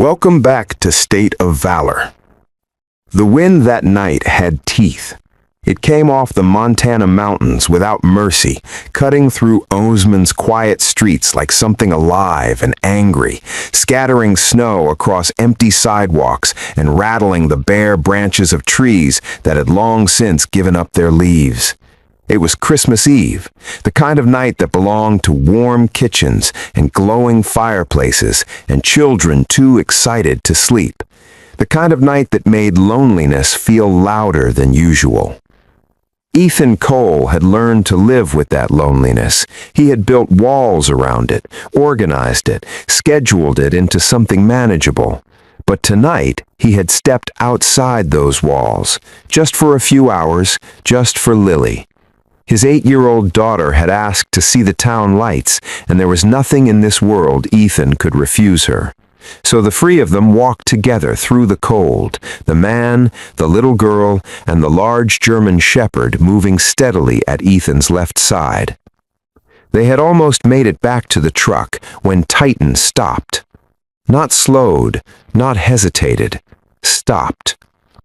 Welcome back to State of Valor. The wind that night had teeth. It came off the Montana mountains without mercy, cutting through Oseman's quiet streets like something alive and angry, scattering snow across empty sidewalks and rattling the bare branches of trees that had long since given up their leaves. It was Christmas Eve, the kind of night that belonged to warm kitchens and glowing fireplaces and children too excited to sleep. The kind of night that made loneliness feel louder than usual. Ethan Cole had learned to live with that loneliness. He had built walls around it, organized it, scheduled it into something manageable. But tonight, he had stepped outside those walls, just for a few hours, just for Lily. His 8-year-old daughter had asked to see the town lights, and there was nothing in this world Ethan could refuse her. So the three of them walked together through the cold, the man, the little girl, and the large German shepherd moving steadily at Ethan's left side. They had almost made it back to the truck when Titan stopped. Not slowed, not hesitated, stopped.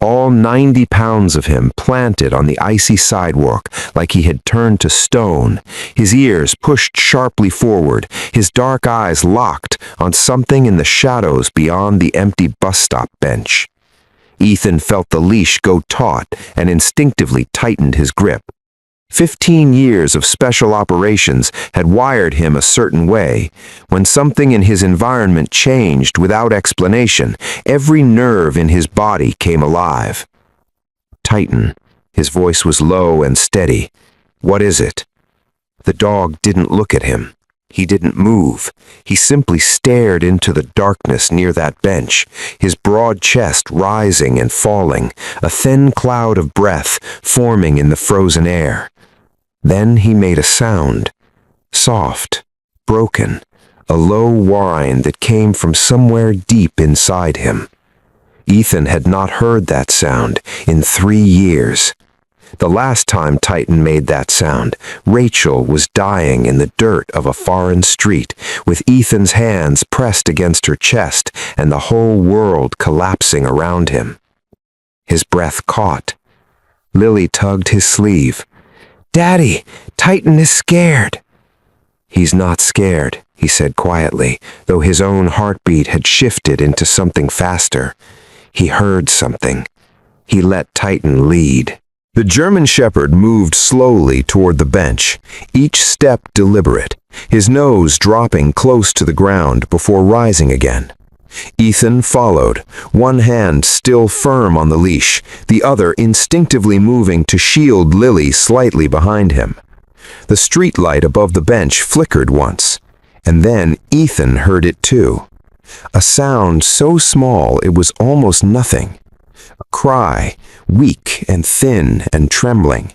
All 90 pounds of him planted on the icy sidewalk like he had turned to stone, his ears pushed sharply forward, his dark eyes locked on something in the shadows beyond the empty bus stop bench. Ethan felt the leash go taut and instinctively tightened his grip. 15 years of special operations had wired him a certain way. When something in his environment changed without explanation, every nerve in his body came alive. Titan. His voice was low and steady. What is it? The dog didn't look at him. He didn't move. He simply stared into the darkness near that bench, his broad chest rising and falling, a thin cloud of breath forming in the frozen air. Then he made a sound, soft, broken, a low whine that came from somewhere deep inside him. Ethan had not heard that sound in 3 years. The last time Titan made that sound, Rachel was dying in the dirt of a foreign street, with Ethan's hands pressed against her chest and the whole world collapsing around him. His breath caught. Lily tugged his sleeve. "Daddy, Titan is scared." "He's not scared," he said quietly, though his own heartbeat had shifted into something faster. He heard something. He let Titan lead. The German shepherd moved slowly toward the bench, each step deliberate, his nose dropping close to the ground before rising again. Ethan followed, one hand still firm on the leash, the other instinctively moving to shield Lily slightly behind him. The streetlight above the bench flickered once, and then Ethan heard it too. A sound so small it was almost nothing. A cry, weak and thin and trembling.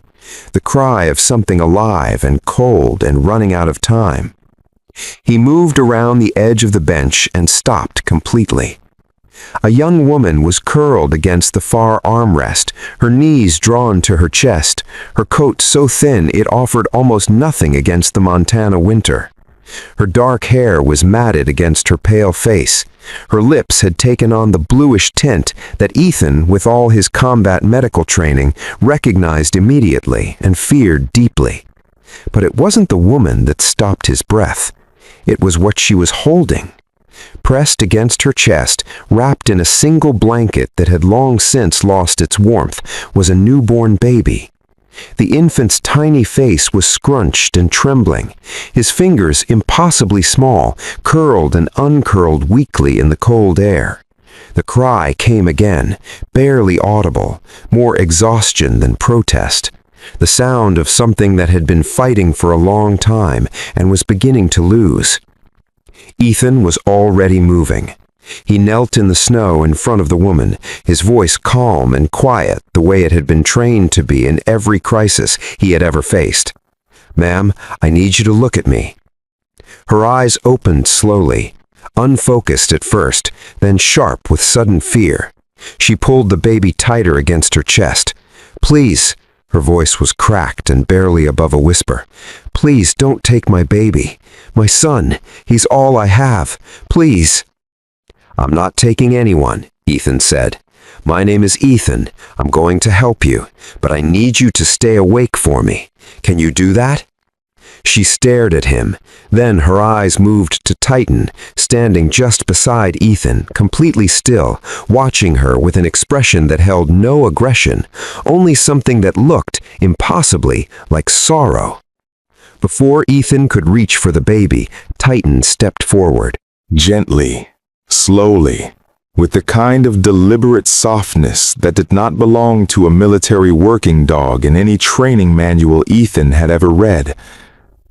The cry of something alive and cold and running out of time. He moved around the edge of the bench and stopped completely. A young woman was curled against the far armrest, her knees drawn to her chest, her coat so thin it offered almost nothing against the Montana winter. Her dark hair was matted against her pale face. Her lips had taken on the bluish tint that Ethan, with all his combat medical training, recognized immediately and feared deeply. But it wasn't the woman that stopped his breath. It was what she was holding. Pressed against her chest, wrapped in a single blanket that had long since lost its warmth, was a newborn baby. The infant's tiny face was scrunched and trembling, his fingers impossibly small, curled and uncurled weakly in the cold air. The cry came again, barely audible, more exhaustion than protest. The sound of something that had been fighting for a long time and was beginning to lose. Ethan was already moving. He knelt in the snow in front of the woman, his voice calm and quiet the way it had been trained to be in every crisis he had ever faced. "Ma'am, I need you to look at me." Her eyes opened slowly, unfocused at first, then sharp with sudden fear. She pulled the baby tighter against her chest. "Please," her voice was cracked and barely above a whisper. "Please don't take my baby. My son, he's all I have. Please." "I'm not taking anyone," Ethan said. "My name is Ethan. I'm going to help you, but I need you to stay awake for me. Can you do that?" She stared at him. Then her eyes moved to Titan, standing just beside Ethan, completely still, watching her with an expression that held no aggression, only something that looked, impossibly, like sorrow. Before Ethan could reach for the baby, Titan stepped forward. Gently, slowly, with the kind of deliberate softness that did not belong to a military working dog in any training manual Ethan had ever read.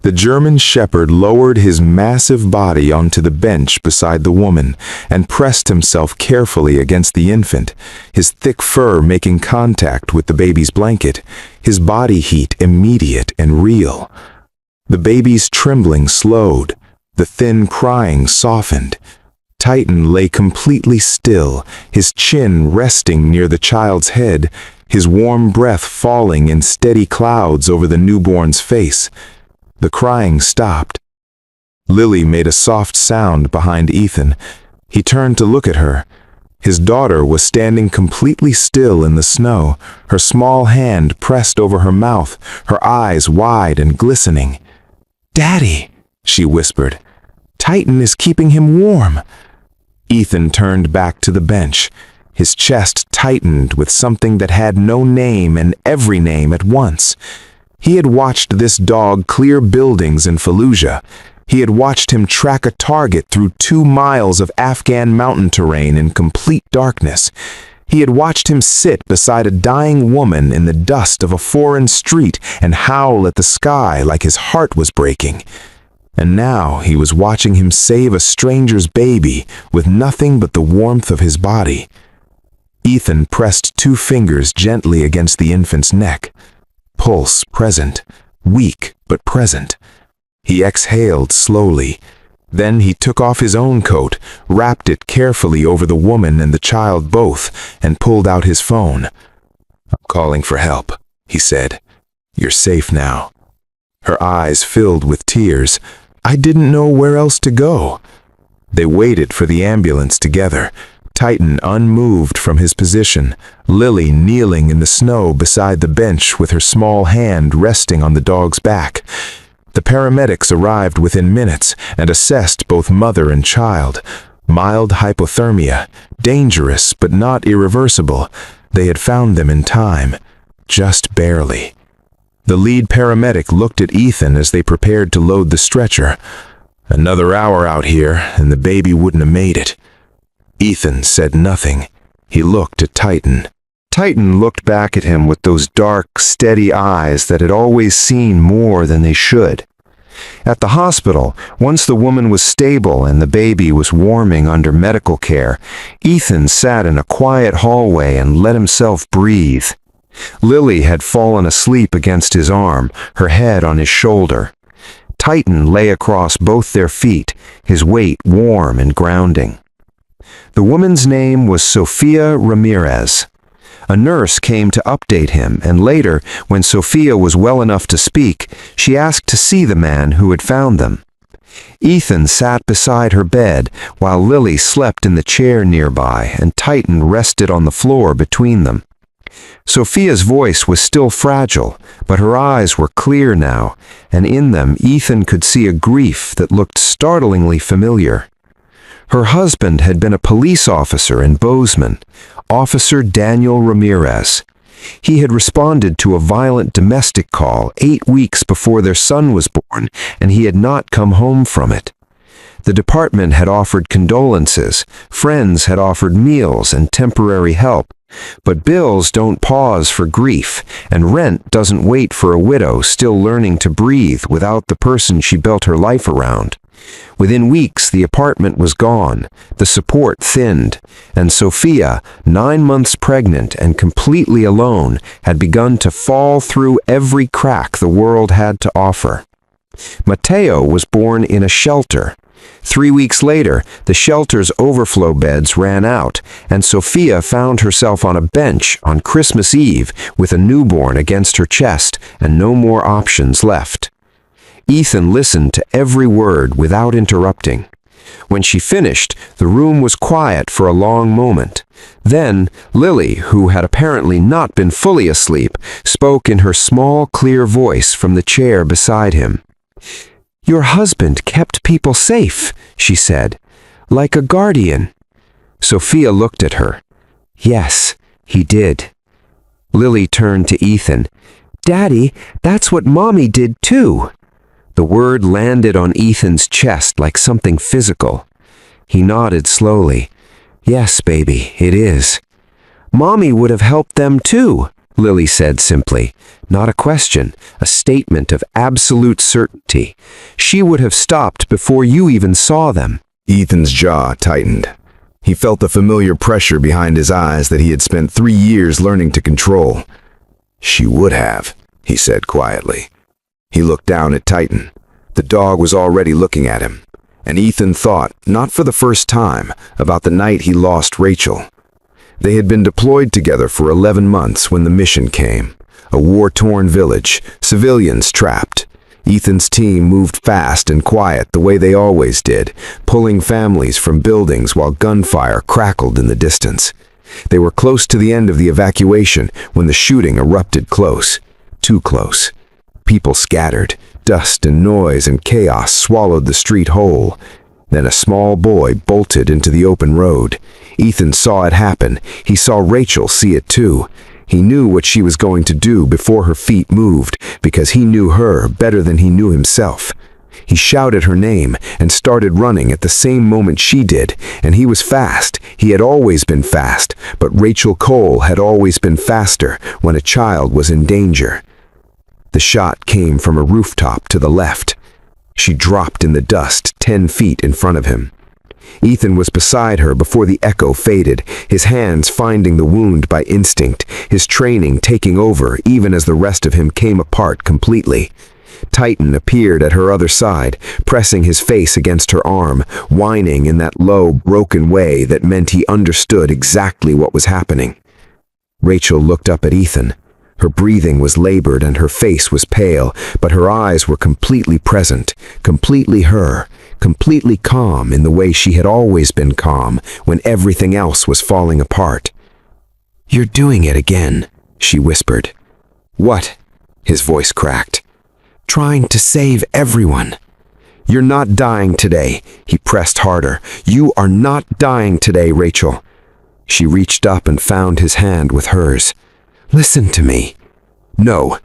The German shepherd lowered his massive body onto the bench beside the woman and pressed himself carefully against the infant, his thick fur making contact with the baby's blanket, his body heat immediate and real. The baby's trembling slowed, the thin crying softened. Titan lay completely still, his chin resting near the child's head, his warm breath falling in steady clouds over the newborn's face. The crying stopped. Lily made a soft sound behind Ethan. He turned to look at her. His daughter was standing completely still in the snow, her small hand pressed over her mouth, her eyes wide and glistening. "Daddy," she whispered. "Titan is keeping him warm." Ethan turned back to the bench. His chest tightened with something that had no name and every name at once. He had watched this dog clear buildings in Fallujah. He had watched him track a target through 2 miles of Afghan mountain terrain in complete darkness. He had watched him sit beside a dying woman in the dust of a foreign street and howl at the sky like his heart was breaking. And now he was watching him save a stranger's baby with nothing but the warmth of his body. Ethan pressed 2 fingers gently against the infant's neck. Pulse present, weak but present. He exhaled slowly. Then he took off his own coat, wrapped it carefully over the woman and the child both, and pulled out his phone. "I'm calling for help," he said. "You're safe now." Her eyes filled with tears. "I didn't know where else to go." They waited for the ambulance together. Titan unmoved from his position, Lily kneeling in the snow beside the bench with her small hand resting on the dog's back. The paramedics arrived within minutes and assessed both mother and child. Mild hypothermia, dangerous but not irreversible. They had found them in time, just barely. The lead paramedic looked at Ethan as they prepared to load the stretcher. "Another hour out here and the baby wouldn't have made it." Ethan said nothing. He looked at Titan. Titan looked back at him with those dark, steady eyes that had always seen more than they should. At the hospital, once the woman was stable and the baby was warming under medical care, Ethan sat in a quiet hallway and let himself breathe. Lily had fallen asleep against his arm, her head on his shoulder. Titan lay across both their feet, his weight warm and grounding. The woman's name was Sophia Ramirez. A nurse came to update him, and later, when Sophia was well enough to speak, she asked to see the man who had found them. Ethan sat beside her bed, while Lily slept in the chair nearby, and Titan rested on the floor between them. Sophia's voice was still fragile, but her eyes were clear now, and in them Ethan could see a grief that looked startlingly familiar. Her husband had been a police officer in Bozeman, Officer Daniel Ramirez. He had responded to a violent domestic call 8 weeks before their son was born, and he had not come home from it. The department had offered condolences, friends had offered meals and temporary help, but bills don't pause for grief, and rent doesn't wait for a widow still learning to breathe without the person she built her life around. Within weeks, the apartment was gone, the support thinned, and Sophia, 9 months pregnant and completely alone, had begun to fall through every crack the world had to offer. Mateo was born in a shelter. 3 weeks later, the shelter's overflow beds ran out, and Sophia found herself on a bench on Christmas Eve with a newborn against her chest and no more options left. Ethan listened to every word without interrupting. When she finished, the room was quiet for a long moment. Then, Lily, who had apparently not been fully asleep, spoke in her small, clear voice from the chair beside him. "Your husband kept people safe," she said, "like a guardian." Sophia looked at her. "Yes, he did." Lily turned to Ethan. "Daddy, that's what Mommy did too." The word landed on Ethan's chest like something physical. He nodded slowly. "Yes, baby, it is." "Mommy would have helped them too," Lily said simply. Not a question, a statement of absolute certainty. "She would have stopped before you even saw them." Ethan's jaw tightened. He felt the familiar pressure behind his eyes that he had spent 3 years learning to control. "She would have," he said quietly. He looked down at Titan. The dog was already looking at him, and Ethan thought, not for the first time, about the night he lost Rachel. They had been deployed together for 11 months when the mission came. A war-torn village, civilians trapped. Ethan's team moved fast and quiet the way they always did, pulling families from buildings while gunfire crackled in the distance. They were close to the end of the evacuation when the shooting erupted close. Too close. People scattered. Dust and noise and chaos swallowed the street whole. Then a small boy bolted into the open road. Ethan saw it happen. He saw Rachel see it too. He knew what she was going to do before her feet moved, because he knew her better than he knew himself. He shouted her name and started running at the same moment she did, and he was fast. He had always been fast, but Rachel Cole had always been faster when a child was in danger. The shot came from a rooftop to the left. She dropped in the dust 10 feet in front of him. Ethan was beside her before the echo faded, his hands finding the wound by instinct, his training taking over even as the rest of him came apart completely. Titan appeared at her other side, pressing his face against her arm, whining in that low, broken way that meant he understood exactly what was happening. Rachel looked up at Ethan. Her breathing was labored and her face was pale, but her eyes were completely present, completely her, completely calm in the way she had always been calm when everything else was falling apart. "You're doing it again," she whispered. "What?" His voice cracked. "Trying to save everyone." "You're not dying today," he pressed harder. "You are not dying today, Rachel." She reached up and found his hand with hers. "Listen to me." "No."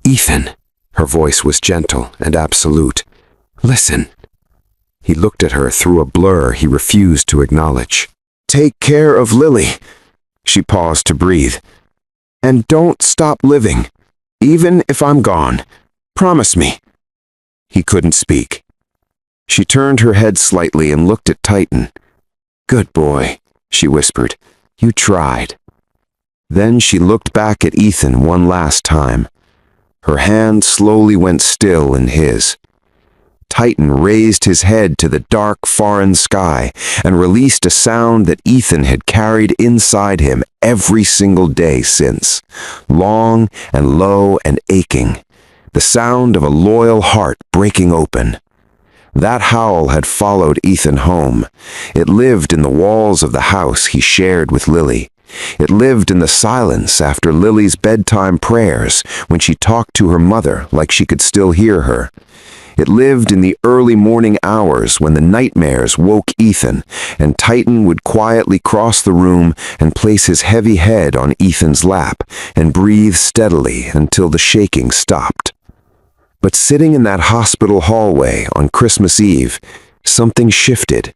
"Ethan." Her voice was gentle and absolute. "Listen." He looked at her through a blur he refused to acknowledge. "Take care of Lily." She paused to breathe. "And don't stop living, even if I'm gone. Promise me." He couldn't speak. She turned her head slightly and looked at Titan. "Good boy," she whispered. "You tried." Then she looked back at Ethan one last time. Her hand slowly went still in his. Titan raised his head to the dark foreign sky and released a sound that Ethan had carried inside him every single day since, long and low and aching, the sound of a loyal heart breaking open. That howl had followed Ethan home. It lived in the walls of the house he shared with Lily. It lived in the silence after Lily's bedtime prayers when she talked to her mother like she could still hear her. It lived in the early morning hours when the nightmares woke Ethan, and Titan would quietly cross the room and place his heavy head on Ethan's lap and breathe steadily until the shaking stopped. But sitting in that hospital hallway on Christmas Eve, something shifted.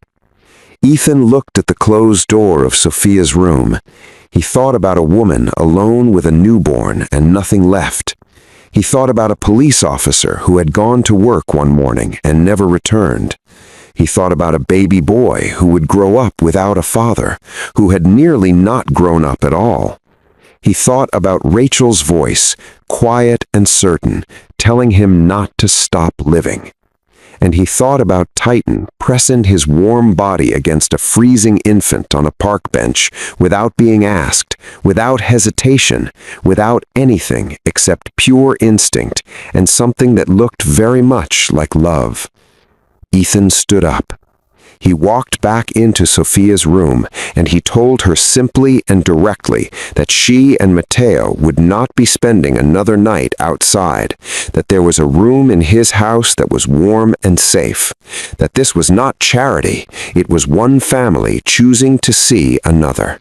Ethan looked at the closed door of Sophia's room. He thought about a woman alone with a newborn and nothing left. He thought about a police officer who had gone to work one morning and never returned. He thought about a baby boy who would grow up without a father, who had nearly not grown up at all. He thought about Rachel's voice, quiet and certain, telling him not to stop living. And he thought about Titan pressing his warm body against a freezing infant on a park bench without being asked, without hesitation, without anything except pure instinct and something that looked very much like love. Ethan stood up. He walked back into Sophia's room, and he told her simply and directly that she and Matteo would not be spending another night outside, that there was a room in his house that was warm and safe, that this was not charity, it was one family choosing to see another.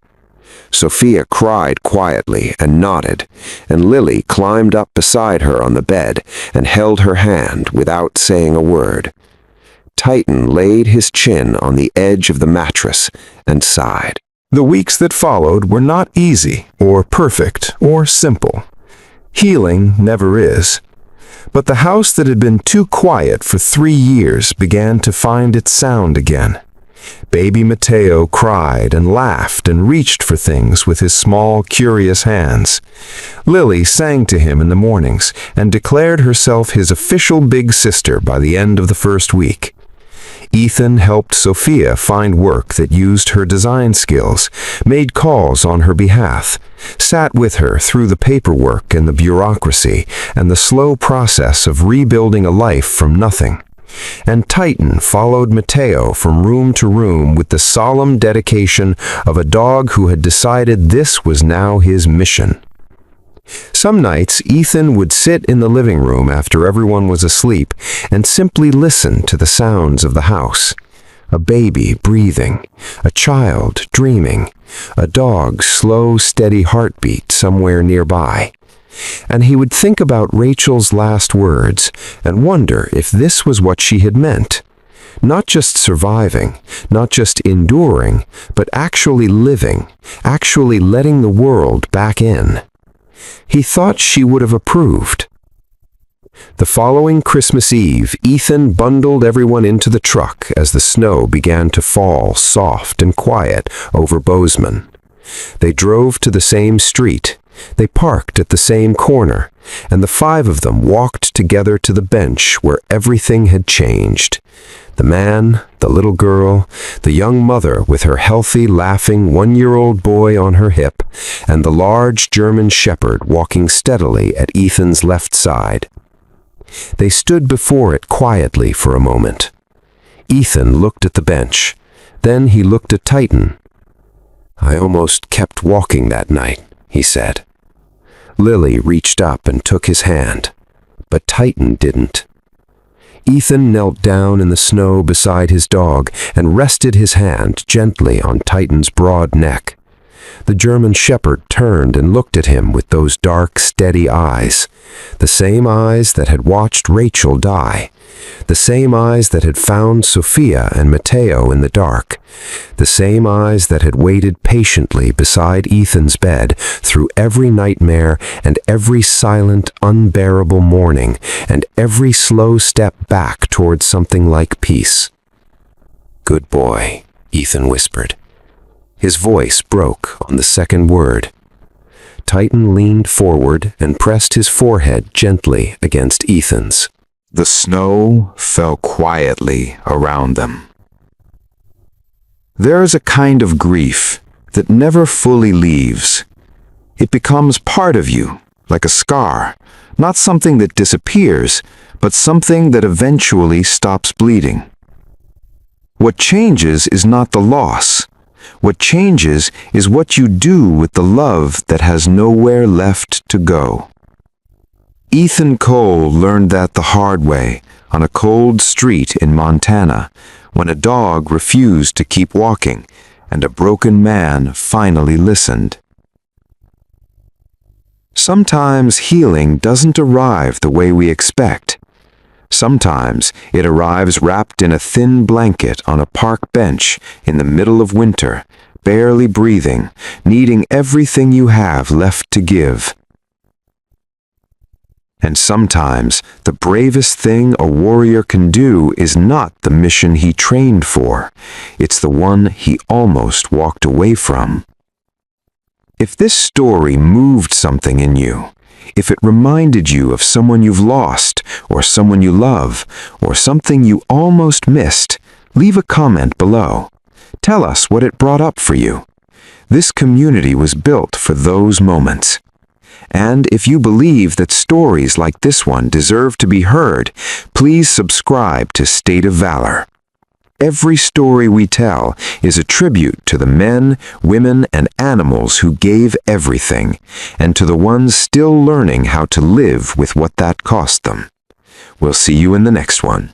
Sophia cried quietly and nodded, and Lily climbed up beside her on the bed and held her hand without saying a word. Titan laid his chin on the edge of the mattress and sighed. The weeks that followed were not easy or perfect or simple. Healing never is. But the house that had been too quiet for 3 years began to find its sound again. Baby Matteo cried and laughed and reached for things with his small, curious hands. Lily sang to him in the mornings and declared herself his official big sister by the end of the first week. Ethan helped Sophia find work that used her design skills, made calls on her behalf, sat with her through the paperwork and the bureaucracy and the slow process of rebuilding a life from nothing. And Titan followed Matteo from room to room with the solemn dedication of a dog who had decided this was now his mission. Some nights, Ethan would sit in the living room after everyone was asleep and simply listen to the sounds of the house. A baby breathing, a child dreaming, a dog's slow, steady heartbeat somewhere nearby. And he would think about Rachel's last words and wonder if this was what she had meant. Not just surviving, not just enduring, but actually living, actually letting the world back in. He thought she would have approved. The following Christmas Eve, Ethan bundled everyone into the truck as the snow began to fall soft and quiet over Bozeman. They drove to the same street. They parked at the same corner, and the 5 of them walked together to the bench where everything had changed. The man, the little girl, the young mother with her healthy, laughing 1-year-old boy on her hip, and the large German shepherd walking steadily at Ethan's left side. They stood before it quietly for a moment. Ethan looked at the bench. Then he looked at Titan. "I almost kept walking that night," he said. Lily reached up and took his hand, but Titan didn't. Ethan knelt down in the snow beside his dog and rested his hand gently on Titan's broad neck. The German shepherd turned and looked at him with those dark, steady eyes, the same eyes that had watched Rachel die, the same eyes that had found Sophia and Matteo in the dark, the same eyes that had waited patiently beside Ethan's bed through every nightmare and every silent, unbearable morning and every slow step back towards something like peace. "Good boy," Ethan whispered. His voice broke on the second word. Titan leaned forward and pressed his forehead gently against Ethan's. The snow fell quietly around them. There is a kind of grief that never fully leaves. It becomes part of you, like a scar, not something that disappears, but something that eventually stops bleeding. What changes is not the loss. What changes is what you do with the love that has nowhere left to go. Ethan Cole learned that the hard way on a cold street in Montana when a dog refused to keep walking and a broken man finally listened. Sometimes healing doesn't arrive the way we expect. Sometimes it arrives wrapped in a thin blanket on a park bench in the middle of winter, barely breathing, needing everything you have left to give. And sometimes the bravest thing a warrior can do is not the mission he trained for. It's the one he almost walked away from. If this story moved something in you, if it reminded you of someone you've lost, or someone you love, or something you almost missed, leave a comment below. Tell us what it brought up for you. This community was built for those moments. And if you believe that stories like this one deserve to be heard, please subscribe to State of Valor. Every story we tell is a tribute to the men, women, and animals who gave everything, and to the ones still learning how to live with what that cost them. We'll see you in the next one.